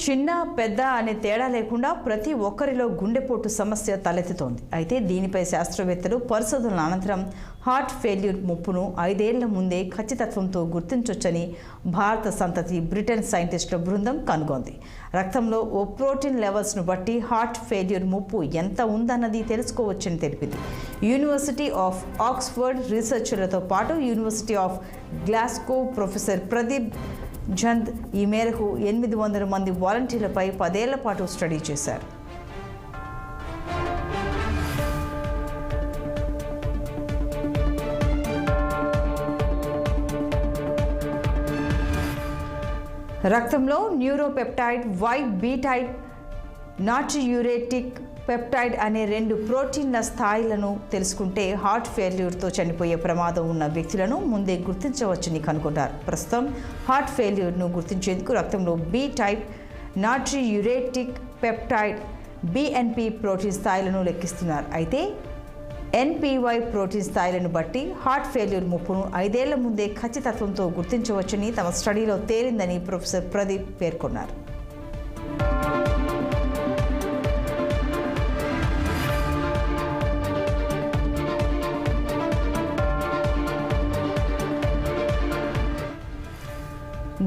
చిన్న పెద్ద అనే తేడా లేకుండా ప్రతి ఒక్కరిలో గుండెపోటు సమస్య తలెత్తుతోంది. అయితే దీనిపై శాస్త్రవేత్తలు పరిశోధనల అనంతరం హార్ట్ ఫెయిల్యూర్ ముప్పును 5 ఏళ్ల ముందే ఖచ్చితత్వంతో గుర్తించొచ్చని భారత సంతతి బ్రిటన్ సైంటిస్టుల బృందం కనుగొంది. రక్తంలో ఓ ప్రోటీన్ లెవెల్స్ను బట్టి హార్ట్ ఫెయిల్యూర్ ముప్పు ఎంత ఉందన్నది తెలుసుకోవచ్చని తెలిపింది. యూనివర్సిటీ ఆఫ్ ఆక్స్ఫర్డ్ రీసెర్చర్లతో పాటు university of Glasgow professor Pradeep Jhund ఈ మేరకు 800 మంది వాలంటీర్లపై 10 ఏళ్ల పాటు స్టడీ చేశారు. రక్తంలో న్యూరోపెప్టైడ్ బీటైడ్ నాట్రియూరేటిక్ పెప్టైడ్ అనే 2 ప్రోటీన్ల స్థాయిలను తెలుసుకుంటే హార్ట్ ఫెయిల్యూర్తో చనిపోయే ప్రమాదం ఉన్న వ్యక్తులను ముందే గుర్తించవచ్చని కనుగొన్నారు. ప్రస్తుతం హార్ట్ ఫెయిల్యూర్ను గుర్తించేందుకు రక్తంలో B type natriuretic peptide BNP protein స్థాయిలను లెక్కిస్తున్నారు. అయితే ఎన్పివై ప్రోటీన్ స్థాయిలను బట్టి హార్ట్ ఫెయిల్యూర్ ముప్పును 5 ఏళ్ల ముందే ఖచ్చితత్వంతో గుర్తించవచ్చని తమ స్టడీలో తేలిందని ప్రొఫెసర్ ప్రదీప్ పేర్కొన్నారు.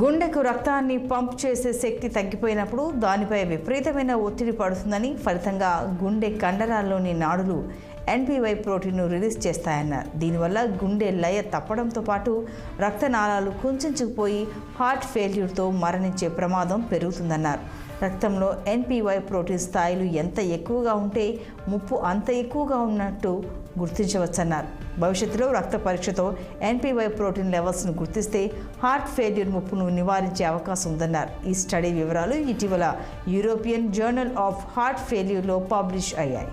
గుండెకు రక్తాన్ని పంప్ చేసే శక్తి తగ్గిపోయినప్పుడు దానిపై విపరీతమైన ఒత్తిడి పడుతుందని, ఫలితంగా గుండె కండరాల్లోని నాడులు ఎన్పివై ప్రోటీన్ను రిలీజ్ చేస్తాయన్నారు. దీనివల్ల గుండె లయ తప్పడంతో పాటు రక్తనాళాలు కుంచుకుపోయి హార్ట్ ఫెయిల్యూర్తో మరణించే ప్రమాదం పెరుగుతుందన్నారు. రక్తంలో ఎన్పివై ప్రోటీన్ స్థాయిలు ఎంత ఎక్కువగా ఉంటే ముప్పు అంత ఎక్కువగా ఉన్నట్టు గుర్తించవచ్చన్నారు. భవిష్యత్తులో రక్త పరీక్షతో ఎన్పివై ప్రోటీన్ లెవెల్స్ను గుర్తిస్తే హార్ట్ ఫెయిల్యూర్ ముప్పును నివారించే అవకాశం ఉందన్నారు. ఈ స్టడీ వివరాలు ఇటీవల యూరోపియన్ జర్నల్ ఆఫ్ హార్ట్ ఫెయిల్యూర్లో పబ్లిష్ అయ్యాయి.